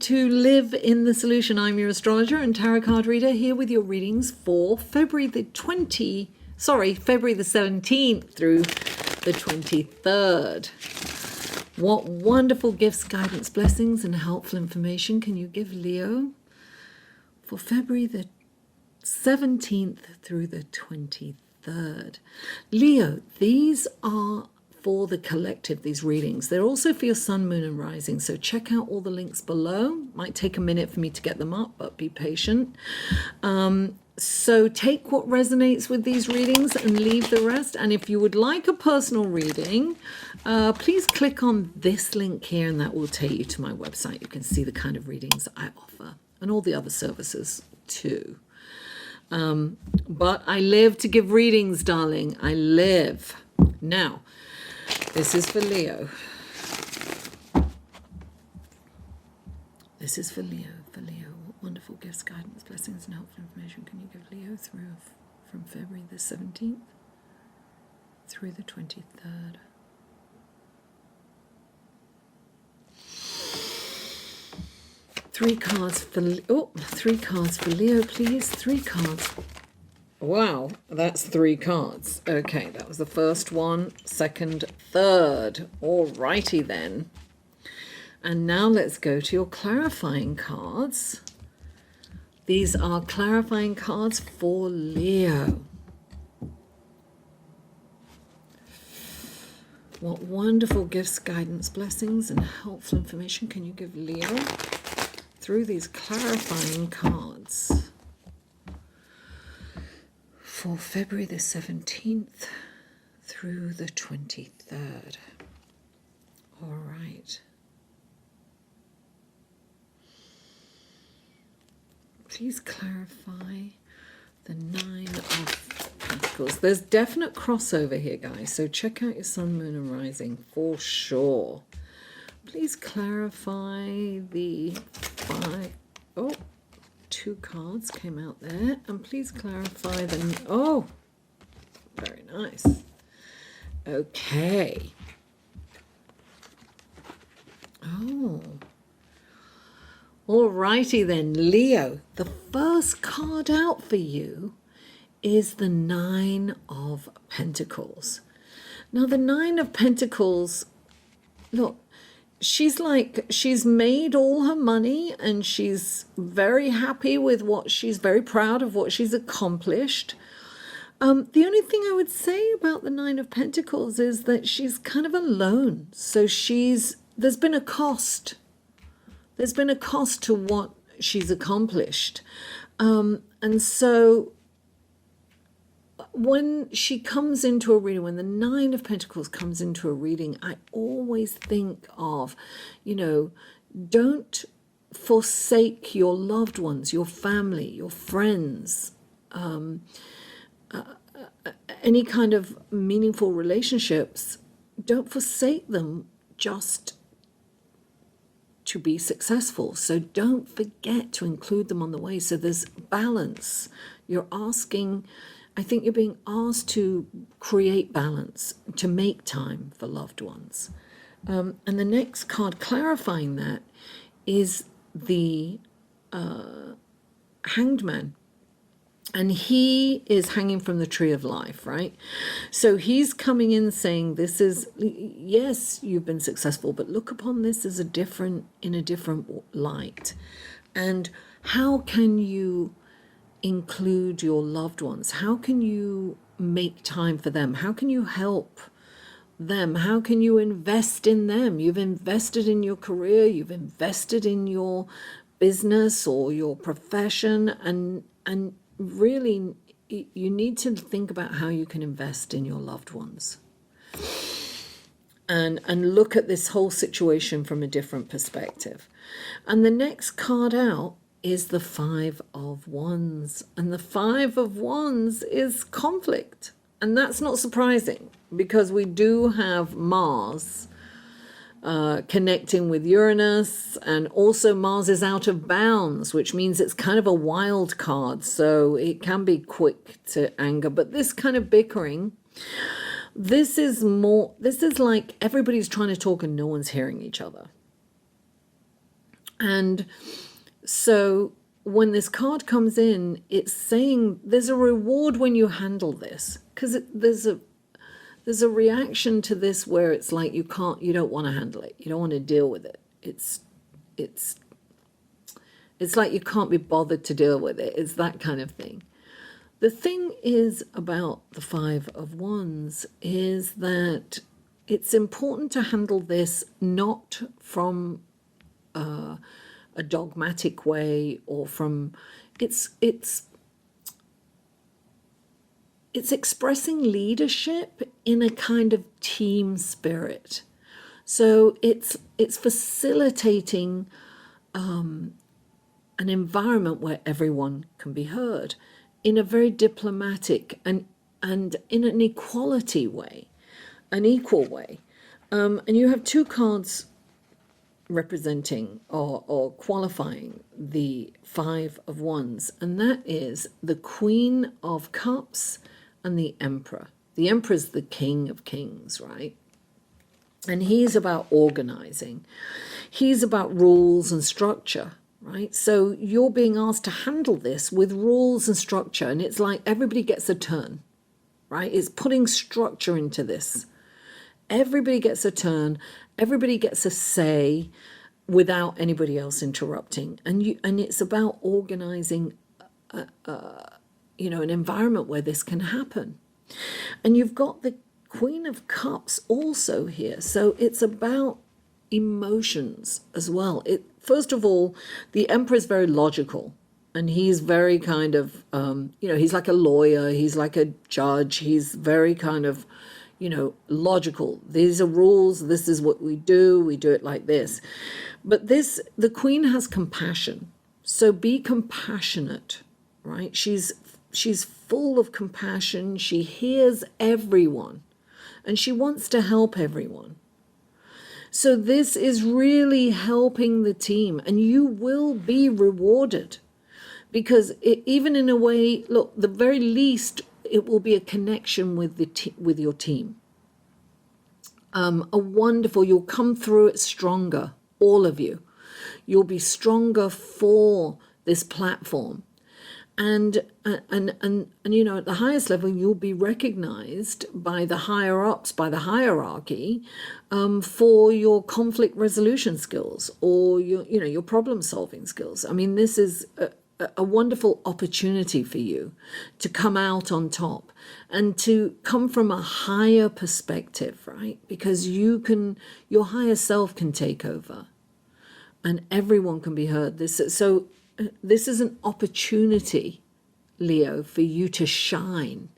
to Live in the Solution. I'm your astrologer and tarot card reader, here with your readings for February the 17th through the 23rd. What wonderful gifts, guidance, blessings, and helpful information can you give Leo for February the 17th through the 23rd? Leo, these are for the collective, these readings. They're also for your sun, moon, and rising. So check out all the links below. Might take a minute for me to get them up, but be patient. So take what resonates with these readings and leave the rest. And if you would like a personal reading, please click on this link here and that will take you to my website. You can see the kind of readings I offer and all the other services too. But I live to give readings, darling. I live. Now, this is for Leo. This is for Leo. For Leo, what wonderful gifts, guidance, blessings, and helpful information can you give Leo from February the 17th through the 23rd? Three cards for Leo, please. 3 cards. Wow, that's 3 cards. Okay, that was the first one, second, third. Alrighty then. And now let's go to your clarifying cards. These are clarifying cards for Leo. What wonderful gifts, guidance, blessings, and helpful information can you give Leo through these clarifying cards for February the 17th through the 23rd. All right. Please clarify the 9 of Pentacles. There's definite crossover here, guys, so check out your sun, moon, and rising for sure. Please clarify the 5. Oh, 2 cards came out there. And please clarify the... Oh, very nice. Okay. Oh. Alrighty then, Leo. The first card out for you is the 9 of Pentacles. Now, the 9 of Pentacles, look, she's made all her money and she's very happy with she's very proud of what she's accomplished. The only thing I would say about the 9 of Pentacles is that she's kind of alone. So there's been a cost. There's been a cost to what she's accomplished. And so when she comes into a reading, when the 9 of Pentacles comes into a reading, I always think of, don't forsake your loved ones, your family, your friends, any kind of meaningful relationships. Don't forsake them just to be successful. So don't forget to include them on the way. So there's balance. I think you're being asked to create balance, to make time for loved ones. And the next card clarifying that is the Hanged Man. And he is hanging from the tree of life, right? So he's coming in saying, yes, you've been successful, but look upon this as in a different light. And how can you include your loved ones? How can you make time for them? How can you help them? How can you invest in them? You've invested in your career, you've invested in your business or your profession, and really you need to think about how you can invest in your loved ones and look at this whole situation from a different perspective. And the next card out is the 5 of Wands, and the 5 of Wands is conflict. And that's not surprising because we do have Mars connecting with Uranus, and also Mars is out of bounds, which means it's kind of a wild card, so it can be quick to anger. But this kind of bickering, this is like everybody's trying to talk and no one's hearing each other. And so when this card comes in, it's saying there's a reward when you handle this, because there's a reaction to this where it's like you don't want to handle it, you don't want to deal with it. It's like you can't be bothered to deal with it. It's that kind of thing. The thing is about the Five of Wands is that it's important to handle this not from a dogmatic way, or from it's expressing leadership in a kind of team spirit. So it's facilitating an environment where everyone can be heard in a very diplomatic and in an equality way, an equal way. And you have two cards representing or qualifying the Five of Wands, and that is the Queen of Cups and the Emperor. The Emperor is the King of Kings, right? And he's about organizing. He's about rules and structure, right? So you're being asked to handle this with rules and structure, and it's like everybody gets a turn, right? It's putting structure into this. Everybody gets a turn, everybody gets a say without anybody else interrupting. And it's about organizing an environment where this can happen. And you've got the Queen of Cups also here. So it's about emotions as well. First of all, the Emperor is very logical, and he's very kind of, he's like a lawyer, he's like a judge, he's very kind of, logical. These are rules, this is what we do it like this. But the Queen has compassion. So be compassionate, right? She's full of compassion. She hears everyone, and she wants to help everyone. So this is really helping the team, and you will be rewarded, because even in a way, look, the very least, it will be a connection with with your team. You'll come through it stronger, all of you. You'll be stronger for this platform. And at the highest level, you'll be recognized by the higher ups, by the hierarchy, for your conflict resolution skills, or your problem solving skills. I mean, this is a wonderful opportunity for you to come out on top and to come from a higher perspective, right? Because your higher self can take over, and everyone can be heard. This is an opportunity, Leo, for you to shine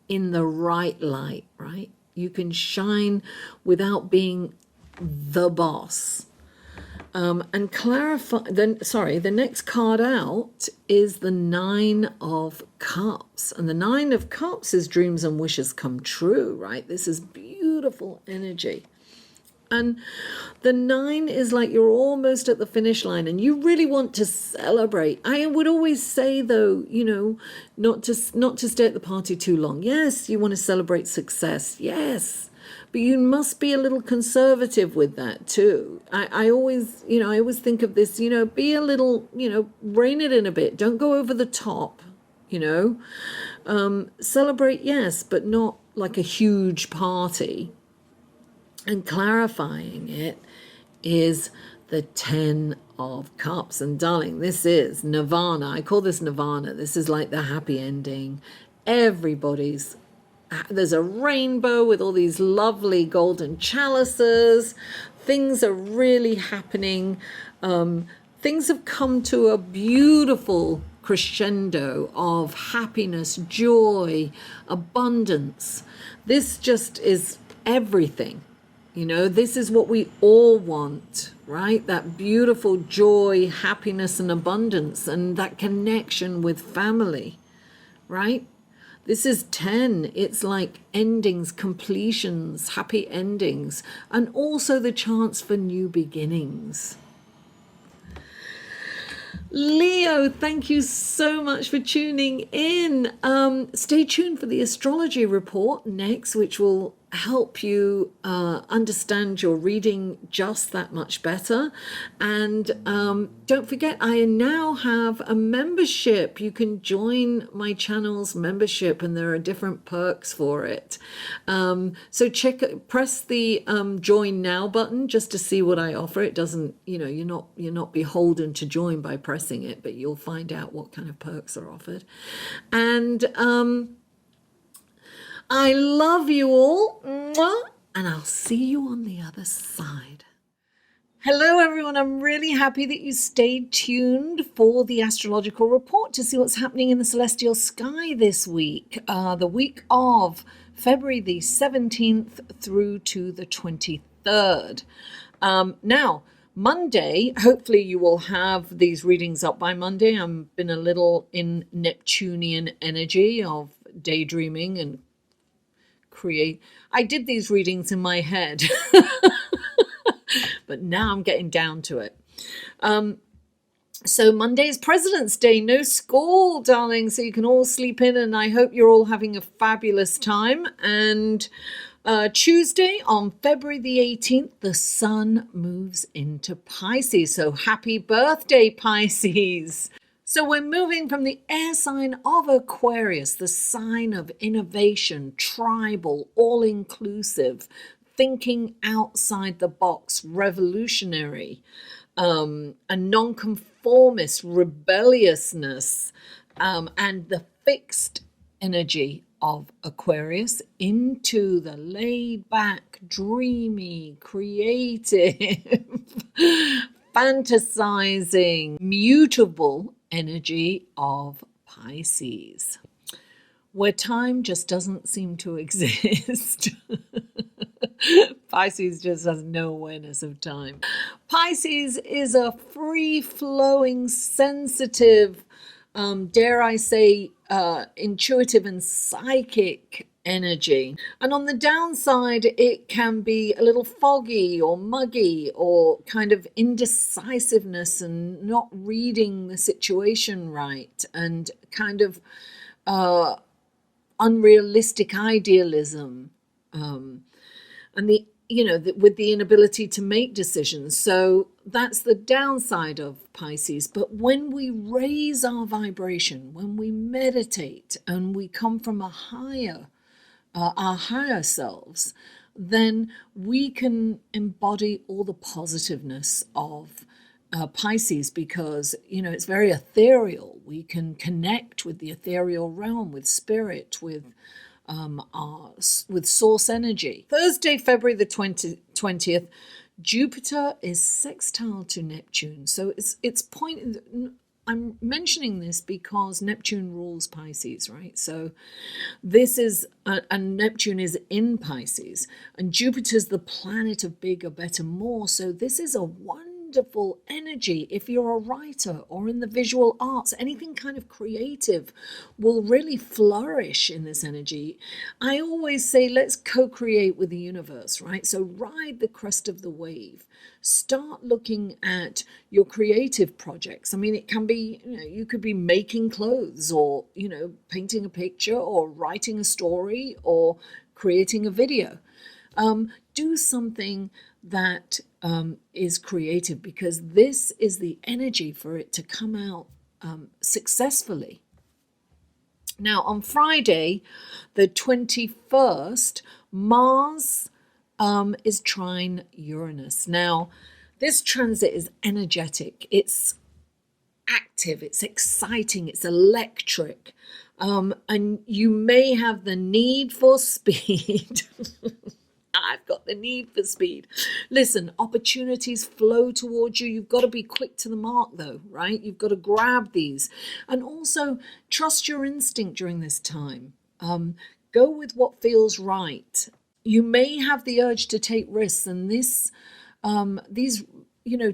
in the right light, right? You can shine without being the boss. And clarify, the next card out is the Nine of Cups. And the Nine of Cups is dreams and wishes come true, right? This is beautiful energy. And the nine is like you're almost at the finish line and you really want to celebrate. I would always say, though, not to stay at the party too long. Yes, you want to celebrate success. Yes. But you must be a little conservative with that too. I always think of this, be a little, rein it in a bit. Don't go over the top, Celebrate, yes, but not like a huge party. And clarifying it is the 10 of Cups. And darling, this is nirvana. I call this nirvana. This is like the happy ending. There's a rainbow with all these lovely golden chalices. Things are really happening. Things have come to a beautiful crescendo of happiness, joy, abundance. This just is everything. This is what we all want, right? That beautiful joy, happiness, and abundance, and that connection with family, right? This is 10. It's like endings, completions, happy endings, and also the chance for new beginnings. Leo. Leo, thank you so much for tuning in. Stay tuned for the astrology report next, which will help you understand your reading just that much better. And don't forget, I now have a membership. You can join my channel's membership, and there are different perks for it. So press the join now button just to see what I offer. It doesn't, you're not beholden to join by pressing it, but you'll find out what kind of perks are offered. And I love you all, and I'll see you on the other side. Hello, everyone. I'm really happy that you stayed tuned for the astrological report to see what's happening in the celestial sky this week, the week of February the 17th through to the 23rd. Now, Monday, hopefully you will have these readings up by Monday. I've been a little in Neptunian energy of daydreaming and I did these readings in my head, but now I'm getting down to it. So Monday is President's Day, no school, darling, so you can all sleep in, and I hope you're all having a fabulous time. And Tuesday, on February the 18th, the sun moves into Pisces, so happy birthday, Pisces. So we're moving from the air sign of Aquarius, the sign of innovation, tribal, all-inclusive, thinking outside the box, revolutionary, a nonconformist, rebelliousness, and the fixed energy of Aquarius into the laid-back, dreamy, creative, fantasizing, mutable energy of Pisces, where time just doesn't seem to exist. Pisces just has no awareness of time. Pisces is a free-flowing, sensitive, dare I say, intuitive and psychic energy. And on the downside, it can be a little foggy or muggy or kind of indecisiveness and not reading the situation right, and kind of unrealistic idealism, and with the inability to make decisions. So that's the downside of Pisces. But when we raise our vibration, when we meditate and we come from our higher selves, then we can embody all the positiveness of Pisces, because it's very ethereal. We can connect with the ethereal realm, with spirit, with source energy. Thursday, February the 20th, Jupiter is sextile to Neptune. So I'm mentioning this because Neptune rules Pisces, right? So this is, and Neptune is in Pisces, and Jupiter's the planet of bigger, better, more. So this is a wonderful energy. If you're a writer or in the visual arts, anything kind of creative will really flourish in this energy. I always say, let's co-create with the universe, right? So ride the crest of the wave. Start looking at your creative projects. I mean, it can be, you could be making clothes, or, painting a picture, or writing a story, or creating a video. Do something that is creative, because this is the energy for it to come out successfully. Now, on Friday, the 21st, Mars is trine Uranus. Now, this transit is energetic. It's active. It's exciting. It's electric. And you may have the need for speed. I've got the need for speed. Listen, opportunities flow towards you. You've got to be quick to the mark, though, right? You've got to grab these. And also, trust your instinct during this time. Go with what feels right. You may have the urge to take risks, and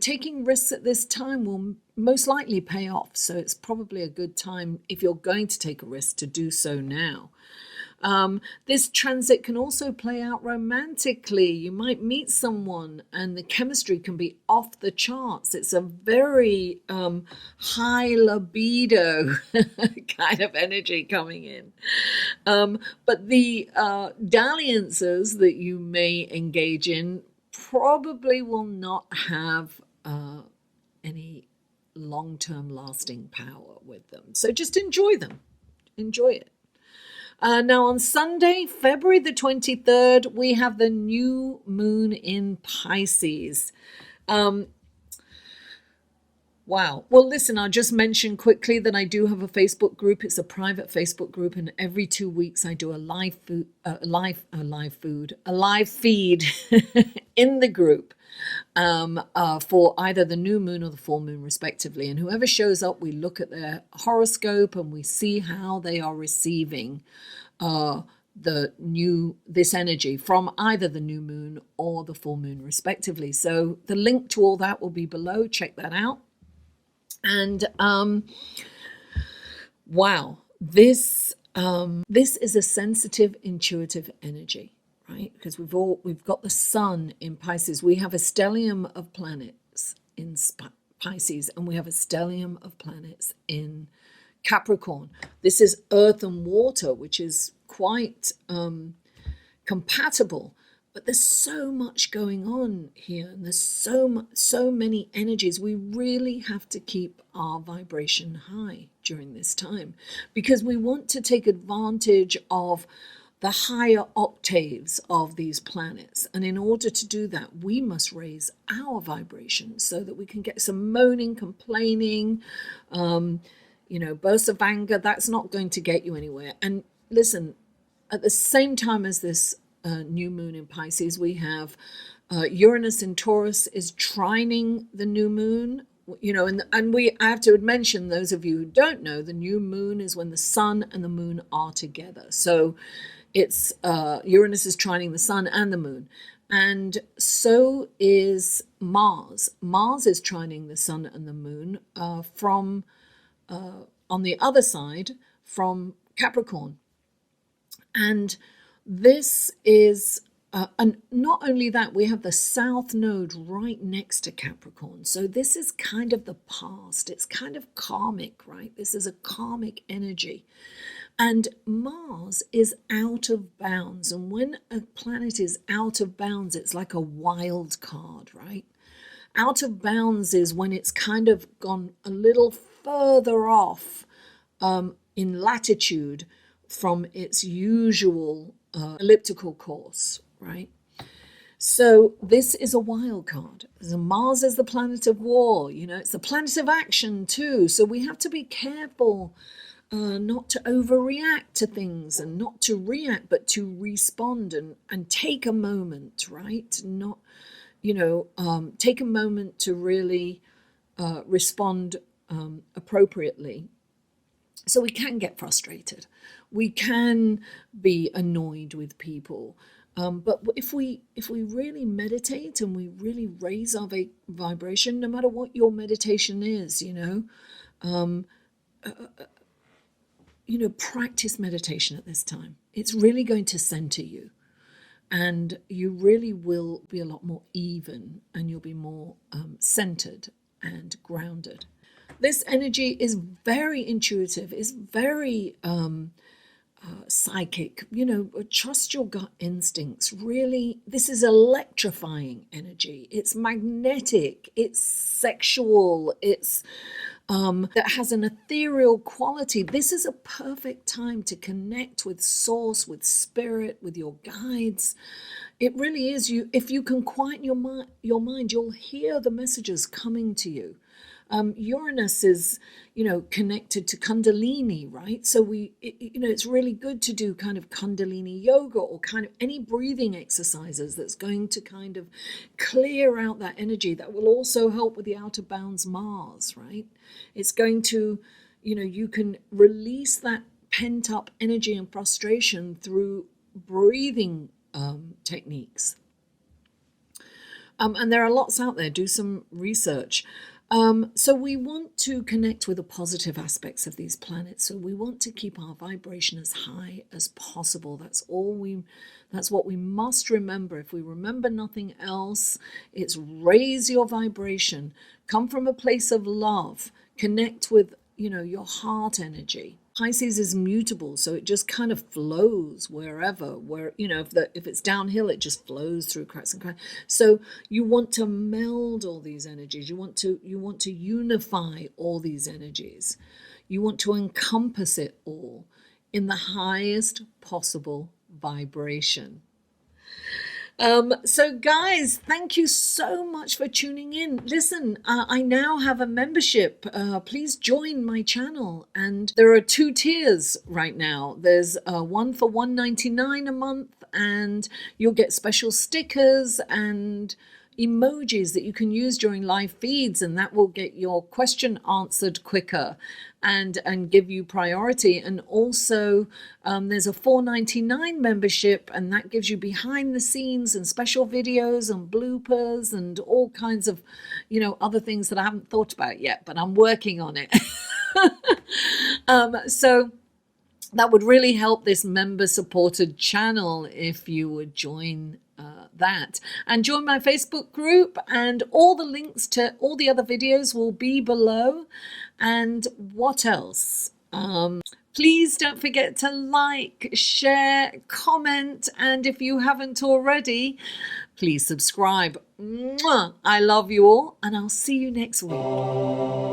taking risks at this time will most likely pay off. So it's probably a good time, if you're going to take a risk, to do so now. This transit can also play out romantically. You might meet someone and the chemistry can be off the charts. It's a very high libido kind of energy coming in. But the dalliances that you may engage in probably will not have any long-term lasting power with them. So just enjoy them. Enjoy it. Now on Sunday, February the 23rd, we have the new moon in Pisces. Wow. Well, listen, I'll just mention quickly that I do have a Facebook group. It's a private Facebook group, and every 2 weeks I do a live feed in the group for either the new moon or the full moon, respectively. And whoever shows up, we look at their horoscope and we see how they are receiving this energy from either the new moon or the full moon, respectively. So the link to all that will be below. Check that out. And wow, this is a sensitive, intuitive energy, right? Because we've got the sun in Pisces. We have a stellium of planets in Pisces, and we have a stellium of planets in Capricorn. This is earth and water, which is quite compatible. But there's so much going on here, and there's so many energies. We really have to keep our vibration high during this time, because we want to take advantage of the higher octaves of these planets. And in order to do that, we must raise our vibration so that we can get some moaning, complaining, bursts of anger. That's not going to get you anywhere. And listen, at the same time as this new moon in Pisces, we have Uranus in Taurus is trining the new moon, and I have to mention, those of you who don't know, the new moon is when the sun and the moon are together. So it's Uranus is trining the sun and the moon, and so is Mars. Mars is trining the sun and the moon from on the other side from Capricorn. And this is, and not only that, we have the south node right next to Capricorn. So this is kind of the past. It's kind of karmic, right? This is a karmic energy. And Mars is out of bounds. And when a planet is out of bounds, it's like a wild card, right? Out of bounds is when it's kind of gone a little further off in latitude from its usual elliptical course, right? So this is a wild card. So Mars is the planet of war, it's the planet of action too. So we have to be careful not to overreact to things, and not to react, but to respond and take a moment, right? Not, take a moment to really respond appropriately. So we can get frustrated. We can be annoyed with people. But if we really meditate and we really raise our vibration, no matter what your meditation is, practice meditation at this time. It's really going to center you, and you really will be a lot more even, and you'll be more centered and grounded. This energy is very intuitive, is very psychic. Trust your gut instincts. Really, this is electrifying energy. It's magnetic. It's sexual. It's that has an ethereal quality. This is a perfect time to connect with source, with spirit, with your guides. It really is. If you can quieten your mind, you'll hear the messages coming to you. Uranus is, connected to Kundalini, right? So it's really good to do kind of Kundalini yoga, or kind of any breathing exercises that's going to kind of clear out that energy. That will also help with the out of bounds Mars, right? It's going to, you can release that pent up energy and frustration through breathing techniques. And there are lots out there. Do some research. So we want to connect with the positive aspects of these planets. So we want to keep our vibration as high as possible. That's what we must remember. If we remember nothing else, it's raise your vibration. Come from a place of love. Connect with, your heart energy. Pisces is mutable, so it just kind of flows wherever. If it's downhill, it just flows through cracks and cracks. So you want to meld all these energies. You want to unify all these energies. You want to encompass it all in the highest possible vibration. So guys, thank you so much for tuning in. Listen, I now have a membership. Please join my channel, and there are 2 tiers right now. There's one for $1.99 a month, and you'll get special stickers and emojis that you can use during live feeds, and that will get your question answered quicker and give you priority. And also there's a $4.99 membership, and that gives you behind the scenes and special videos and bloopers and all kinds of other things that I haven't thought about yet, but I'm working on it. So that would really help this member supported channel if you would join that, and join my Facebook group, and all the links to all the other videos will be below. And what else? Please don't forget to like, share, comment, and if you haven't already, please subscribe. Mwah! I love you all, and I'll see you next week.